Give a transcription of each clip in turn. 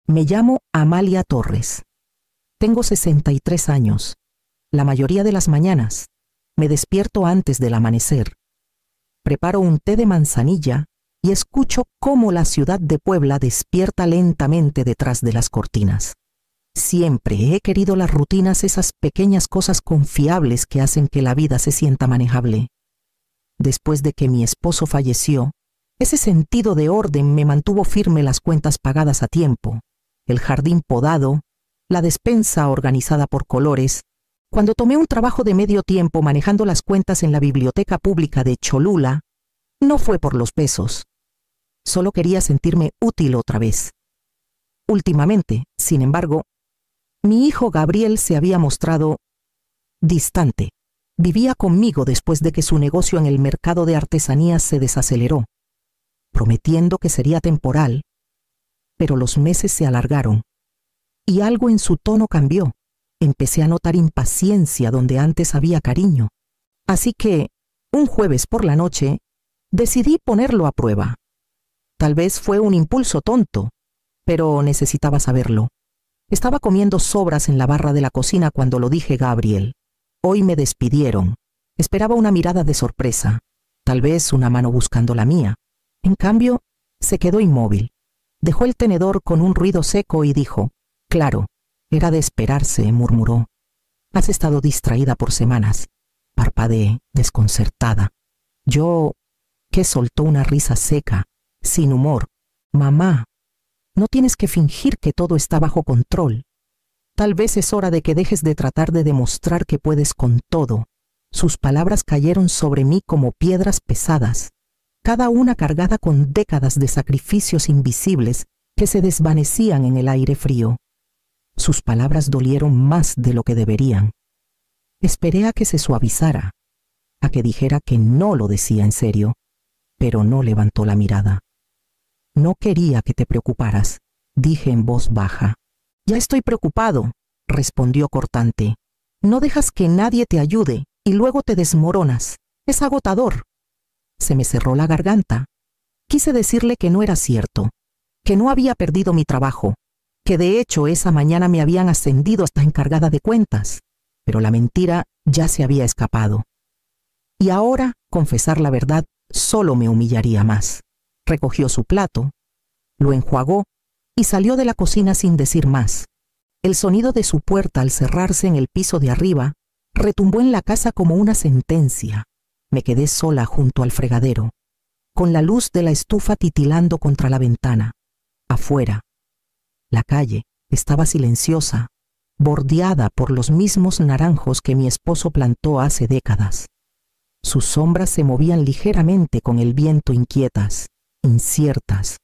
Me llamo Amalia Torres. Tengo 63 años. La mayoría de las mañanas me despierto antes del amanecer. Preparo un té de manzanilla y escucho cómo la ciudad de Puebla despierta lentamente detrás de las cortinas. Siempre he querido las rutinas, esas pequeñas cosas confiables que hacen que la vida se sienta manejable. Después de que mi esposo falleció, ese sentido de orden me mantuvo firme, las cuentas pagadas a tiempo, el jardín podado, la despensa organizada por colores. Cuando tomé un trabajo de medio tiempo manejando las cuentas en la biblioteca pública de Cholula, no fue por los pesos. Solo quería sentirme útil otra vez. Últimamente, sin embargo, mi hijo Gabriel se había mostrado distante. Vivía conmigo después de que su negocio en el mercado de artesanías se desaceleró, prometiendo que sería temporal, pero los meses se alargaron y algo en su tono cambió. Empecé a notar impaciencia donde antes había cariño. Así que, un jueves por la noche, decidí ponerlo a prueba. Tal vez fue un impulso tonto, pero necesitaba saberlo. Estaba comiendo sobras en la barra de la cocina cuando lo dije: Gabriel, hoy me despidieron. Esperaba una mirada de sorpresa, tal vez una mano buscando la mía. En cambio, se quedó inmóvil. Dejó el tenedor con un ruido seco y dijo: claro, era de esperarse, murmuró. Has estado distraída por semanas. Parpadeé, desconcertada. Que soltó una risa seca, sin humor. Mamá, no tienes que fingir que todo está bajo control. Tal vez es hora de que dejes de tratar de demostrar que puedes con todo. Sus palabras cayeron sobre mí como piedras pesadas, cada una cargada con décadas de sacrificios invisibles que se desvanecían en el aire frío. Sus palabras dolieron más de lo que deberían. Esperé a que se suavizara, a que dijera que no lo decía en serio, pero no levantó la mirada. No quería que te preocuparas, dije en voz baja. Ya estoy preocupado, respondió cortante. No dejas que nadie te ayude y luego te desmoronas. Es agotador. Se me cerró la garganta. Quise decirle que no era cierto, que no había perdido mi trabajo, que de hecho esa mañana me habían ascendido hasta encargada de cuentas, pero la mentira ya se había escapado. Y ahora, confesar la verdad solo me humillaría más. Recogió su plato, lo enjuagó y salió de la cocina sin decir más. El sonido de su puerta al cerrarse en el piso de arriba retumbó en la casa como una sentencia. Me quedé sola junto al fregadero, con la luz de la estufa titilando contra la ventana. Afuera, la calle estaba silenciosa, bordeada por los mismos naranjos que mi esposo plantó hace décadas. Sus sombras se movían ligeramente con el viento, inquietas, inciertas,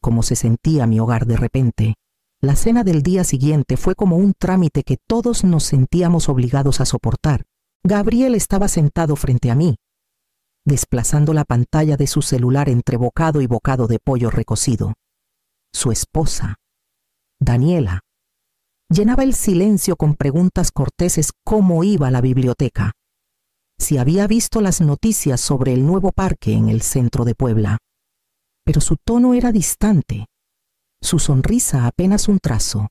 como se sentía mi hogar de repente. La cena del día siguiente fue como un trámite que todos nos sentíamos obligados a soportar. Gabriel estaba sentado frente a mí, desplazando la pantalla de su celular entre bocado y bocado de pollo recocido. Su esposa, Daniela, llenaba el silencio con preguntas corteses: cómo iba la biblioteca, si había visto las noticias sobre el nuevo parque en el centro de Puebla. Pero su tono era distante, su sonrisa apenas un trazo.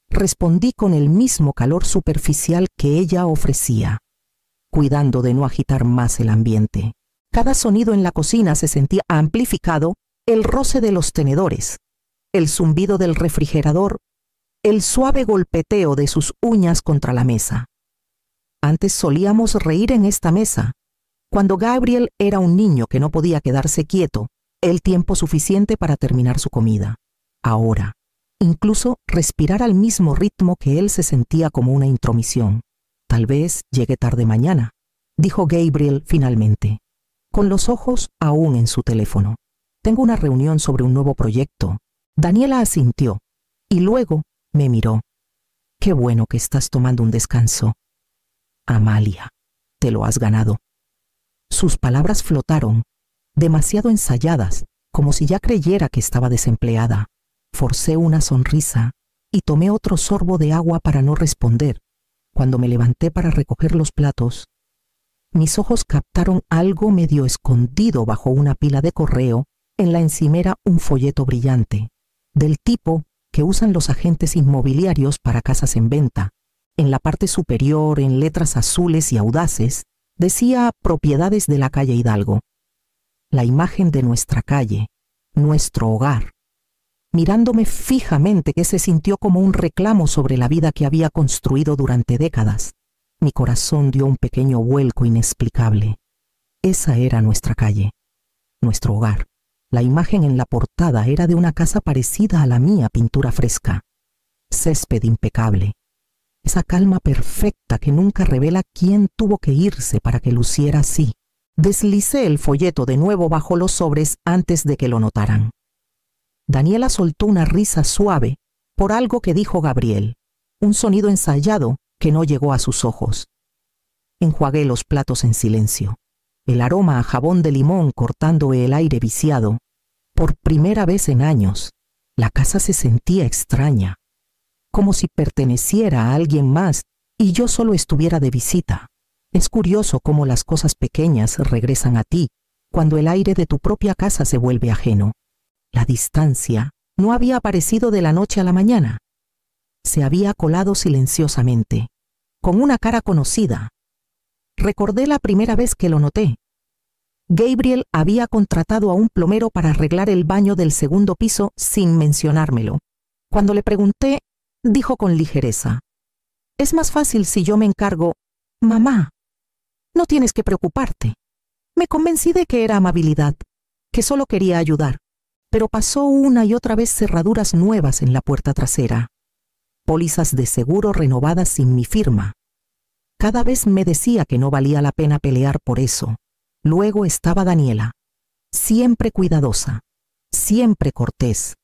Respondí con el mismo calor superficial que ella ofrecía, cuidando de no agitar más el ambiente. Cada sonido en la cocina se sentía amplificado: el roce de los tenedores, el zumbido del refrigerador, el suave golpeteo de sus uñas contra la mesa. Antes solíamos reír en esta mesa, cuando Gabriel era un niño que no podía quedarse quieto el tiempo suficiente para terminar su comida. Ahora, incluso respirar al mismo ritmo que él se sentía como una intromisión. Tal vez llegue tarde mañana, dijo Gabriel finalmente, con los ojos aún en su teléfono. Tengo una reunión sobre un nuevo proyecto. Daniela asintió y luego me miró. Qué bueno que estás tomando un descanso. Amalia, te lo has ganado. Sus palabras flotaron, demasiado ensayadas, como si ya creyera que estaba desempleada. Forcé una sonrisa y tomé otro sorbo de agua para no responder. Cuando me levanté para recoger los platos, mis ojos captaron algo medio escondido bajo una pila de correo, en la encimera un folleto brillante, del tipo que usan los agentes inmobiliarios para casas en venta. En la parte superior, en letras azules y audaces, decía Propiedades de la calle Hidalgo. La imagen de nuestra calle, nuestro hogar. Mirándome fijamente, que se sintió como un reclamo sobre la vida que había construido durante décadas. Mi corazón dio un pequeño vuelco inexplicable. Esa era nuestra calle, nuestro hogar. La imagen en la portada era de una casa parecida a la mía, pintura fresca, césped impecable. Esa calma perfecta que nunca revela quién tuvo que irse para que luciera así. Deslicé el folleto de nuevo bajo los sobres antes de que lo notaran. Daniela soltó una risa suave por algo que dijo Gabriel, un sonido ensayado que no llegó a sus ojos. Enjuagué los platos en silencio. El aroma a jabón de limón cortando el aire viciado. Por primera vez en años, la casa se sentía extraña, como si perteneciera a alguien más y yo solo estuviera de visita. Es curioso cómo las cosas pequeñas regresan a ti cuando el aire de tu propia casa se vuelve ajeno. La distancia no había aparecido de la noche a la mañana. Se había colado silenciosamente, con una cara conocida. Recordé la primera vez que lo noté. Gabriel había contratado a un plomero para arreglar el baño del segundo piso sin mencionármelo. Cuando le pregunté, dijo con ligereza: «Es más fácil si yo me encargo». «Mamá, no tienes que preocuparte». Me convencí de que era amabilidad, que solo quería ayudar, pero pasó una y otra vez cerraduras nuevas en la puerta trasera, pólizas de seguro renovadas sin mi firma. Cada vez me decía que no valía la pena pelear por eso. Luego estaba Daniela, siempre cuidadosa, siempre cortés,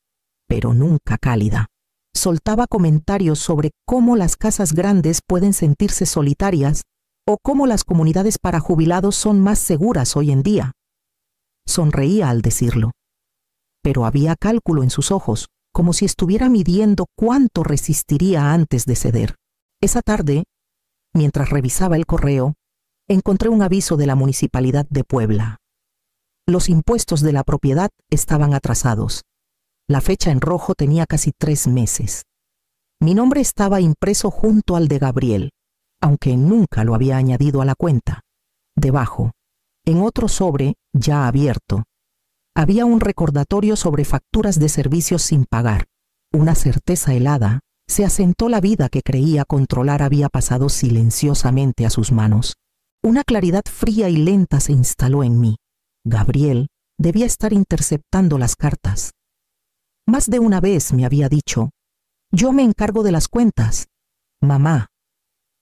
pero nunca cálida. Soltaba comentarios sobre cómo las casas grandes pueden sentirse solitarias o cómo las comunidades para jubilados son más seguras hoy en día. Sonreía al decirlo, pero había cálculo en sus ojos, como si estuviera midiendo cuánto resistiría antes de ceder. Esa tarde, mientras revisaba el correo, encontré un aviso de la Municipalidad de Puebla. Los impuestos de la propiedad estaban atrasados. La fecha en rojo tenía casi 3 meses. Mi nombre estaba impreso junto al de Gabriel, aunque nunca lo había añadido a la cuenta. Debajo, en otro sobre, ya abierto, había un recordatorio sobre facturas de servicios sin pagar. Una certeza helada se asentó. La vida que creía controlar había pasado silenciosamente a sus manos. Una claridad fría y lenta se instaló en mí. Gabriel debía estar interceptando las cartas. Más de una vez me había dicho: «Yo me encargo de las cuentas». «Mamá,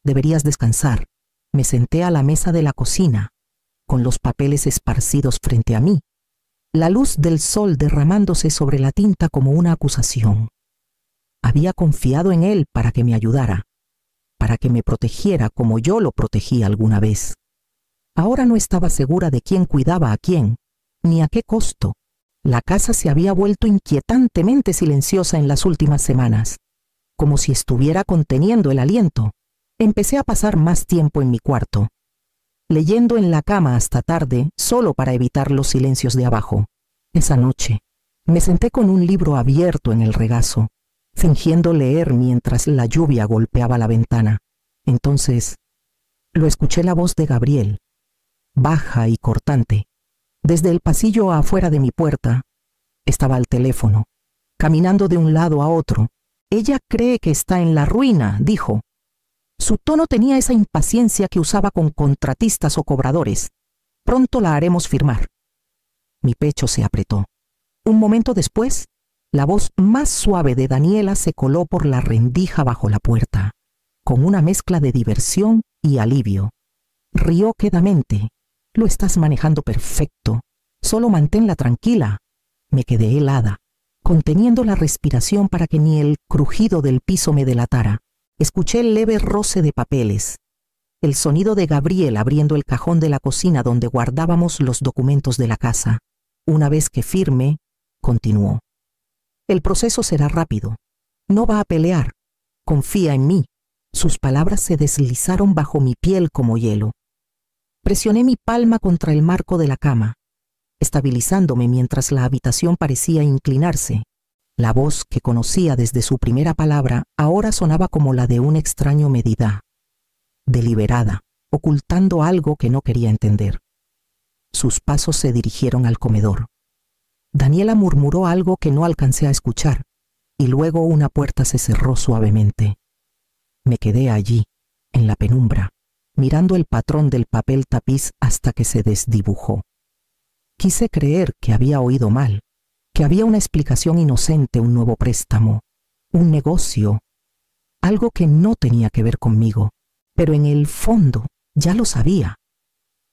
deberías descansar». Me senté a la mesa de la cocina, con los papeles esparcidos frente a mí, la luz del sol derramándose sobre la tinta como una acusación. Había confiado en él para que me ayudara, para que me protegiera como yo lo protegí alguna vez. Ahora no estaba segura de quién cuidaba a quién, ni a qué costo. La casa se había vuelto inquietantemente silenciosa en las últimas semanas, como si estuviera conteniendo el aliento. Empecé a pasar más tiempo en mi cuarto, leyendo en la cama hasta tarde, solo para evitar los silencios de abajo. Esa noche, me senté con un libro abierto en el regazo, fingiendo leer mientras la lluvia golpeaba la ventana. Entonces, lo escuché la voz de Gabriel, baja y cortante. Desde el pasillo afuera de mi puerta, estaba al teléfono, caminando de un lado a otro. «Ella cree que está en la ruina», dijo. Su tono tenía esa impaciencia que usaba con contratistas o cobradores. «Pronto la haremos firmar». Mi pecho se apretó. Un momento después, la voz más suave de Daniela se coló por la rendija bajo la puerta, con una mezcla de diversión y alivio. Rió quedamente. «Lo estás manejando perfecto. Solo manténla tranquila». Me quedé helada, conteniendo la respiración para que ni el crujido del piso me delatara. Escuché el leve roce de papeles, el sonido de Gabriel abriendo el cajón de la cocina donde guardábamos los documentos de la casa. Una vez que firme, continuó: «El proceso será rápido. No va a pelear. Confía en mí». Sus palabras se deslizaron bajo mi piel como hielo. Presioné mi palma contra el marco de la cama, estabilizándome mientras la habitación parecía inclinarse. La voz que conocía desde su primera palabra ahora sonaba como la de un extraño medida, deliberada, ocultando algo que no quería entender. Sus pasos se dirigieron al comedor. Daniela murmuró algo que no alcancé a escuchar, y luego una puerta se cerró suavemente. Me quedé allí, en la penumbra, mirando el patrón del papel tapiz hasta que se desdibujó. Quise creer que había oído mal, que había una explicación inocente, un nuevo préstamo, un negocio, algo que no tenía que ver conmigo, pero en el fondo ya lo sabía.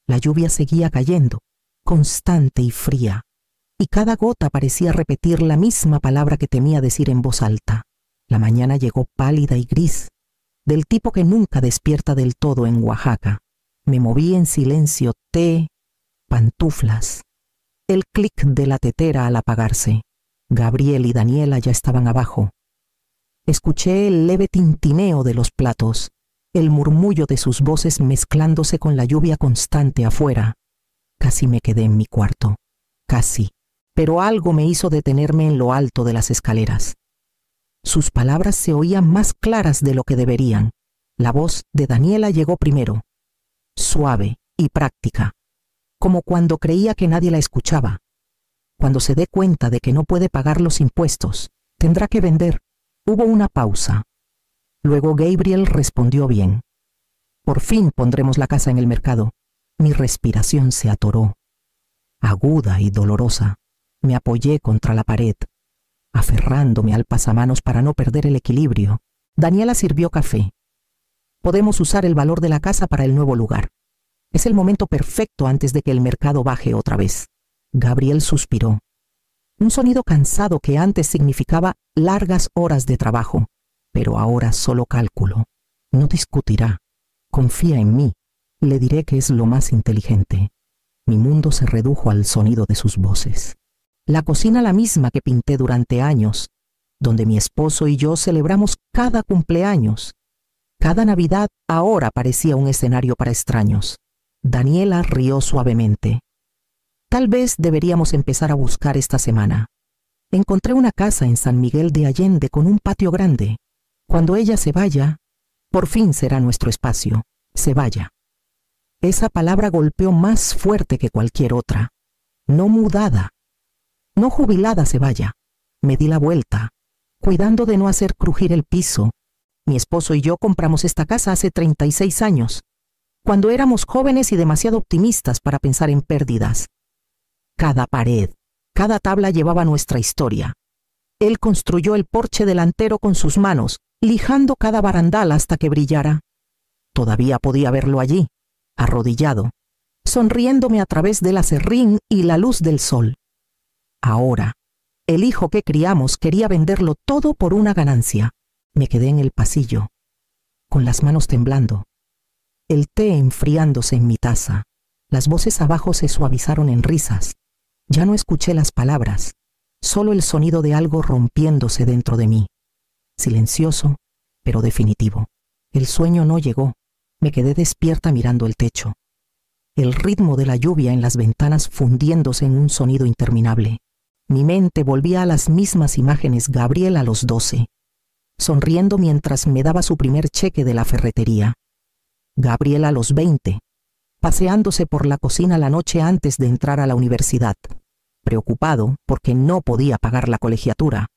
La lluvia seguía cayendo, constante y fría, y cada gota parecía repetir la misma palabra que temía decir en voz alta. La mañana llegó pálida y gris, del tipo que nunca despierta del todo en Oaxaca. Me moví en silencio, pantuflas. El clic de la tetera al apagarse. Gabriel y Daniela ya estaban abajo. Escuché el leve tintineo de los platos, el murmullo de sus voces mezclándose con la lluvia constante afuera. Casi me quedé en mi cuarto. Casi. Pero algo me hizo detenerme en lo alto de las escaleras. Sus palabras se oían más claras de lo que deberían. La voz de Daniela llegó primero, suave y práctica, como cuando creía que nadie la escuchaba. Cuando se dé cuenta de que no puede pagar los impuestos, tendrá que vender. Hubo una pausa. Luego Gabriel respondió bien. Por fin pondremos la casa en el mercado. Mi respiración se atoró, aguda y dolorosa. Me apoyé contra la pared, aferrándome al pasamanos para no perder el equilibrio. Daniela sirvió café. Podemos usar el valor de la casa para el nuevo lugar. Es el momento perfecto antes de que el mercado baje otra vez. Gabriel suspiró. Un sonido cansado que antes significaba largas horas de trabajo, pero ahora solo cálculo. No discutirá. Confía en mí. Le diré que es lo más inteligente. Mi mundo se redujo al sonido de sus voces. La cocina, la misma que pinté durante años, donde mi esposo y yo celebramos cada cumpleaños. Cada Navidad ahora parecía un escenario para extraños. Daniela rió suavemente. Tal vez deberíamos empezar a buscar esta semana. Encontré una casa en San Miguel de Allende con un patio grande. Cuando ella se vaya, por fin será nuestro espacio. Se vaya. Esa palabra golpeó más fuerte que cualquier otra. No mudada. No jubilada se vaya. Me di la vuelta, cuidando de no hacer crujir el piso. Mi esposo y yo compramos esta casa hace 36 años, cuando éramos jóvenes y demasiado optimistas para pensar en pérdidas. Cada pared, cada tabla llevaba nuestra historia. Él construyó el porche delantero con sus manos, lijando cada barandal hasta que brillara. Todavía podía verlo allí, arrodillado, sonriéndome a través del aserrín y la luz del sol. Ahora, el hijo que criamos quería venderlo todo por una ganancia. Me quedé en el pasillo, con las manos temblando, el té enfriándose en mi taza. Las voces abajo se suavizaron en risas. Ya no escuché las palabras, solo el sonido de algo rompiéndose dentro de mí. Silencioso, pero definitivo. El sueño no llegó. Me quedé despierta mirando el techo. El ritmo de la lluvia en las ventanas fundiéndose en un sonido interminable. Mi mente volvía a las mismas imágenes. Gabriel a los 12, sonriendo mientras me daba su primer cheque de la ferretería. Gabriel a los 20, paseándose por la cocina la noche antes de entrar a la universidad, preocupado porque no podía pagar la colegiatura.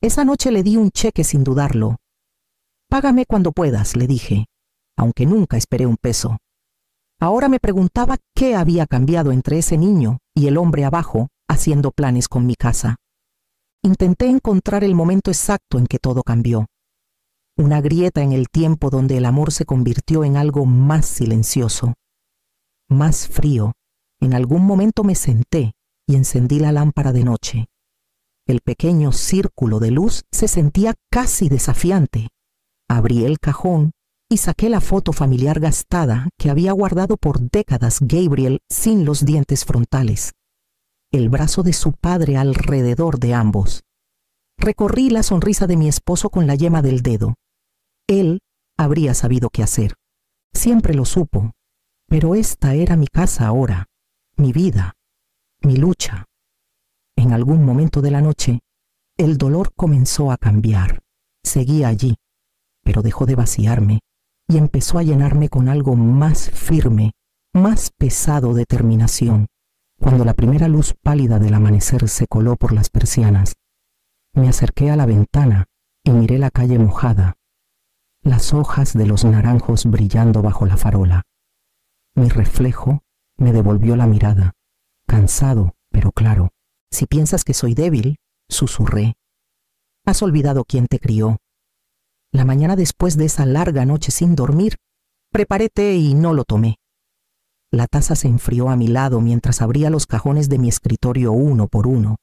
Esa noche le di un cheque sin dudarlo. Págame cuando puedas, le dije, aunque nunca esperé un peso. Ahora me preguntaba qué había cambiado entre ese niño y el hombre abajo, haciendo planes con mi casa. Intenté encontrar el momento exacto en que todo cambió. Una grieta en el tiempo donde el amor se convirtió en algo más silencioso, más frío. En algún momento me senté y encendí la lámpara de noche. El pequeño círculo de luz se sentía casi desafiante. Abrí el cajón y saqué la foto familiar gastada que había guardado por décadas Gabriel sin los dientes frontales. El brazo de su padre alrededor de ambos. Recorrí la sonrisa de mi esposo con la yema del dedo. Él habría sabido qué hacer. Siempre lo supo, pero esta era mi casa ahora, mi vida, mi lucha. En algún momento de la noche, El dolor comenzó a cambiar. Seguía allí, pero dejó de vaciarme y empezó a llenarme con algo más firme, más pesado de determinación. Cuando la primera luz pálida del amanecer se coló por las persianas, me acerqué a la ventana y miré la calle mojada, las hojas de los naranjos brillando bajo la farola. Mi reflejo me devolvió la mirada, cansado pero claro. Si piensas que soy débil, susurré. Has olvidado quién te crió. La mañana después de esa larga noche sin dormir, preparé té y no lo tomé. La taza se enfrió a mi lado mientras abría los cajones de mi escritorio uno por uno.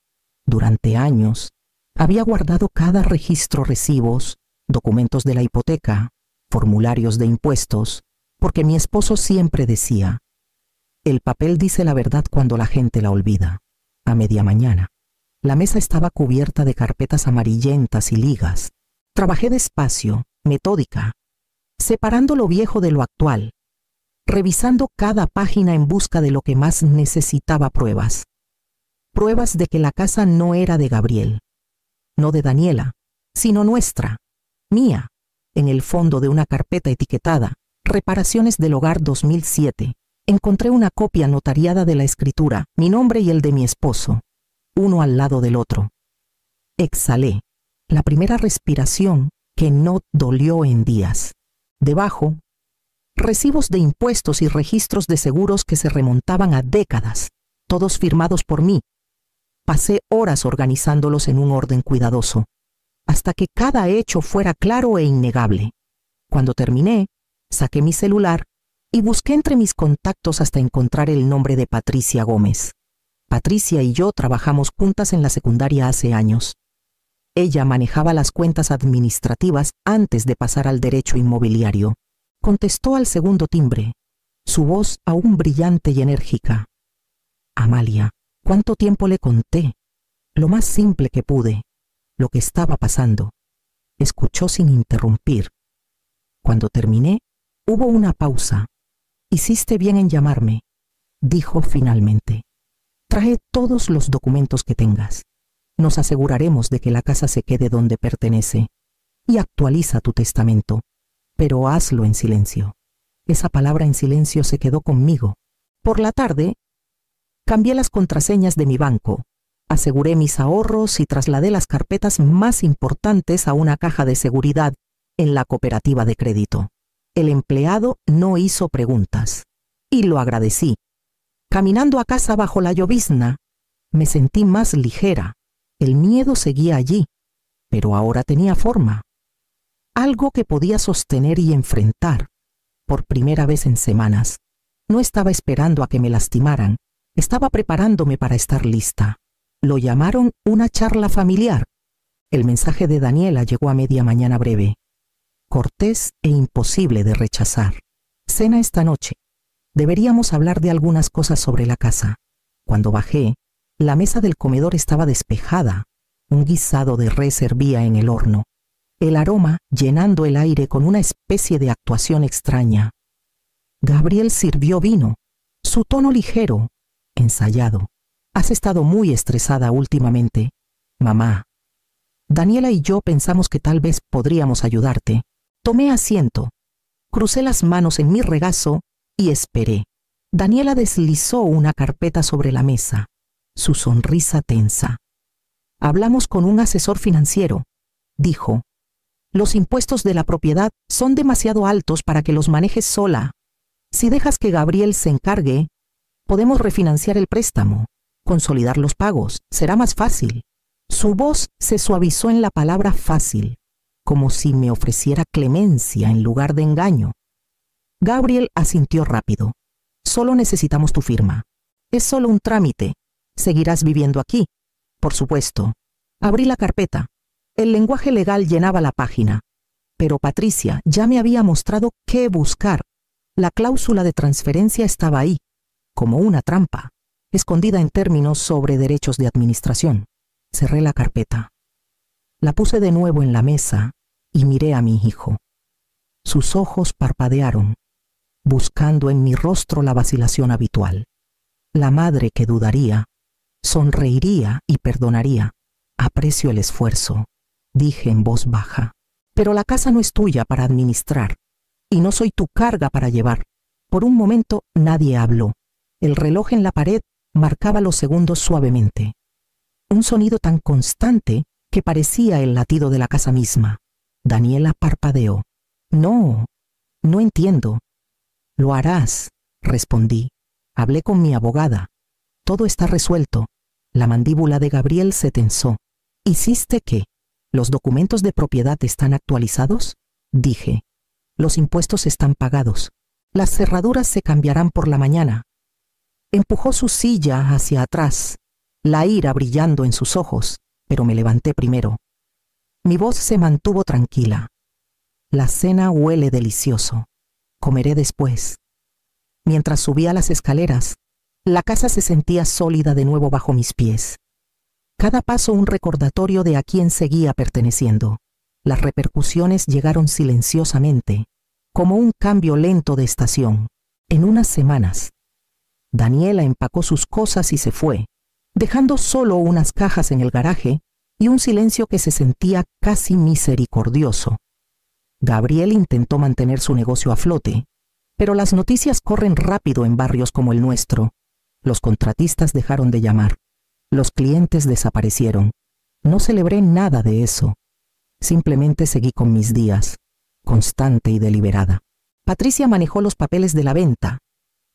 Durante años, había guardado cada registro, recibos, documentos de la hipoteca, formularios de impuestos, porque mi esposo siempre decía, el papel dice la verdad cuando la gente la olvida. A media mañana, la mesa estaba cubierta de carpetas amarillentas y ligas. Trabajé despacio, metódica, separando lo viejo de lo actual, revisando cada página en busca de lo que más necesitaba pruebas. Pruebas de que la casa no era de Gabriel, no de Daniela, sino nuestra, mía, en el fondo de una carpeta etiquetada Reparaciones del Hogar 2007. Encontré una copia notariada de la escritura, mi nombre y el de mi esposo, uno al lado del otro. Exhalé, la primera respiración que no dolió en días. Debajo, recibos de impuestos y registros de seguros que se remontaban a décadas, todos firmados por mí. Pasé horas organizándolos en un orden cuidadoso, hasta que cada hecho fuera claro e innegable. Cuando terminé, saqué mi celular y busqué entre mis contactos hasta encontrar el nombre de Patricia Gómez. Patricia y yo trabajamos juntas en la secundaria hace años. Ella manejaba las cuentas administrativas antes de pasar al derecho inmobiliario. Contestó al segundo timbre, su voz aún brillante y enérgica. Amalia, ¿cuánto tiempo le conté? Lo más simple que pude, lo que estaba pasando. Escuchó sin interrumpir. Cuando terminé, hubo una pausa. Hiciste bien en llamarme, dijo finalmente. Trae todos los documentos que tengas. Nos aseguraremos de que la casa se quede donde pertenece. Y actualiza tu testamento, pero hazlo en silencio. Esa palabra en silencio se quedó conmigo. Por la tarde, cambié las contraseñas de mi banco, aseguré mis ahorros y trasladé las carpetas más importantes a una caja de seguridad en la cooperativa de crédito. El empleado no hizo preguntas, y lo agradecí. Caminando a casa bajo la llovizna, me sentí más ligera. El miedo seguía allí, pero ahora tenía forma. Algo que podía sostener y enfrentar, por primera vez en semanas. No estaba esperando a que me lastimaran, estaba preparándome para estar lista. Lo llamaron una charla familiar. El mensaje de Daniela llegó a media mañana breve. Cortés e imposible de rechazar. Cena esta noche. Deberíamos hablar de algunas cosas sobre la casa. Cuando bajé, la mesa del comedor estaba despejada. Un guisado de res hervía en el horno, el aroma llenando el aire con una especie de actuación extraña. Gabriel sirvió vino, su tono ligero, ensayado. Has estado muy estresada últimamente, mamá. Daniela y yo pensamos que tal vez podríamos ayudarte. Tomé asiento, crucé las manos en mi regazo y esperé. Daniela deslizó una carpeta sobre la mesa, su sonrisa tensa. Hablamos con un asesor financiero, dijo. Los impuestos de la propiedad son demasiado altos para que los manejes sola. Si dejas que Gabriel se encargue, podemos refinanciar el préstamo, consolidar los pagos, será más fácil. Su voz se suavizó en la palabra fácil, como si me ofreciera clemencia en lugar de engaño. Gabriel asintió rápido. Solo necesitamos tu firma. Es solo un trámite. Seguirás viviendo aquí. Por supuesto. Abrí la carpeta. El lenguaje legal llenaba la página. Pero Patricia ya me había mostrado qué buscar. La cláusula de transferencia estaba ahí, como una trampa, escondida en términos sobre derechos de administración. Cerré la carpeta. La puse de nuevo en la mesa y miré a mi hijo. Sus ojos parpadearon, buscando en mi rostro la vacilación habitual. La madre que dudaría, sonreiría y perdonaría. Aprecio el esfuerzo, dije en voz baja, pero la casa no es tuya para administrar, y no soy tu carga para llevar. Por un momento nadie habló. El reloj en la pared marcaba los segundos suavemente. Un sonido tan constante que parecía el latido de la casa misma. Daniela parpadeó. No entiendo. Lo harás, respondí. Hablé con mi abogada. Todo está resuelto. La mandíbula de Gabriel se tensó. ¿Hiciste qué? ¿Los documentos de propiedad están actualizados? Dije. Los impuestos están pagados. Las cerraduras se cambiarán por la mañana. Empujó su silla hacia atrás, la ira brillando en sus ojos, pero me levanté primero. Mi voz se mantuvo tranquila. La cena huele delicioso. Comeré después. Mientras subía las escaleras, la casa se sentía sólida de nuevo bajo mis pies. Cada paso un recordatorio de a quién seguía perteneciendo. Las repercusiones llegaron silenciosamente, como un cambio lento de estación. En unas semanas, Daniela empacó sus cosas y se fue, dejando solo unas cajas en el garaje y un silencio que se sentía casi misericordioso. Gabriel intentó mantener su negocio a flote, pero las noticias corren rápido en barrios como el nuestro. Los contratistas dejaron de llamar. Los clientes desaparecieron. No celebré nada de eso. Simplemente seguí con mis días, constante y deliberada. Patricia manejó los papeles de la venta,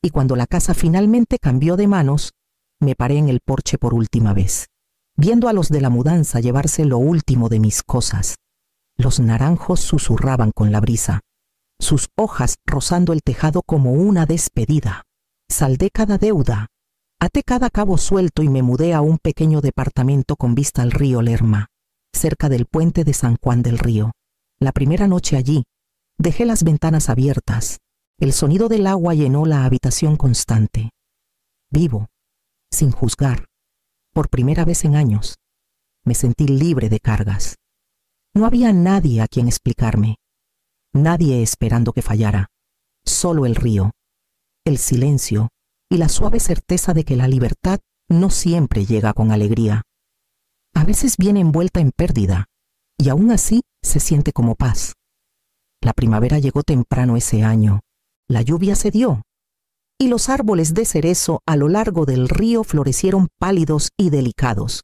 y cuando la casa finalmente cambió de manos, me paré en el porche por última vez, viendo a los de la mudanza llevarse lo último de mis cosas. Los naranjos susurraban con la brisa, sus hojas rozando el tejado como una despedida. Saldé cada deuda, até cada cabo suelto y me mudé a un pequeño departamento con vista al río Lerma, cerca del puente de San Juan del Río. La primera noche allí, dejé las ventanas abiertas. El sonido del agua llenó la habitación constante. Vivo, sin juzgar, por primera vez en años, me sentí libre de cargas. No había nadie a quien explicarme, nadie esperando que fallara, solo el río, el silencio y la suave certeza de que la libertad no siempre llega con alegría. A veces viene envuelta en pérdida, y aún así se siente como paz. La primavera llegó temprano ese año, la lluvia cedió, y los árboles de cerezo a lo largo del río florecieron pálidos y delicados,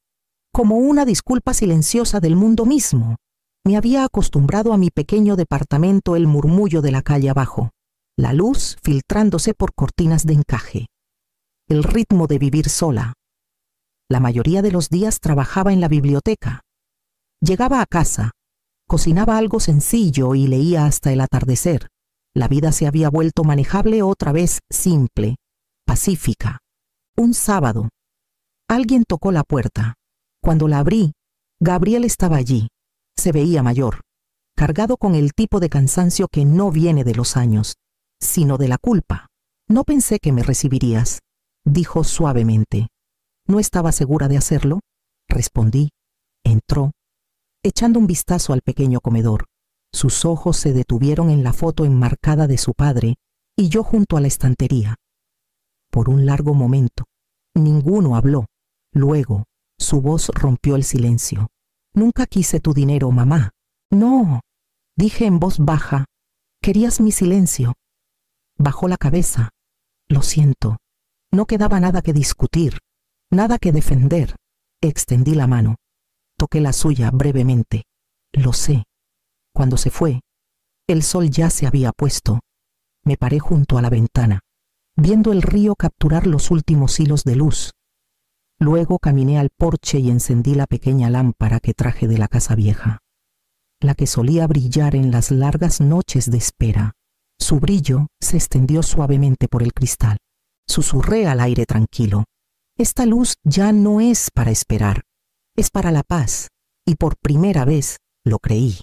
como una disculpa silenciosa del mundo mismo. Me había acostumbrado a mi pequeño departamento el murmullo de la calle abajo, la luz filtrándose por cortinas de encaje, el ritmo de vivir sola. La mayoría de los días trabajaba en la biblioteca. Llegaba a casa, cocinaba algo sencillo y leía hasta el atardecer. La vida se había vuelto manejable otra vez, simple, pacífica. Un sábado, alguien tocó la puerta. Cuando la abrí, Gabriel estaba allí. Se veía mayor, cargado con el tipo de cansancio que no viene de los años, sino de la culpa. No pensé que me recibirías, dijo suavemente. ¿No estaba segura de hacerlo? Respondí. Entró, echando un vistazo al pequeño comedor. Sus ojos se detuvieron en la foto enmarcada de su padre y yo junto a la estantería. Por un largo momento, ninguno habló. Luego, su voz rompió el silencio. Nunca quise tu dinero, mamá. No, dije en voz baja. Querías mi silencio. Bajó la cabeza. Lo siento. No quedaba nada que discutir, nada que defender. Extendí la mano. Toqué la suya brevemente. Lo sé. Cuando se fue, el sol ya se había puesto. Me paré junto a la ventana, viendo el río capturar los últimos hilos de luz. Luego caminé al porche y encendí la pequeña lámpara que traje de la casa vieja, la que solía brillar en las largas noches de espera. Su brillo se extendió suavemente por el cristal. Susurré al aire tranquilo. Esta luz ya no es para esperar, es para la paz, y por primera vez lo creí.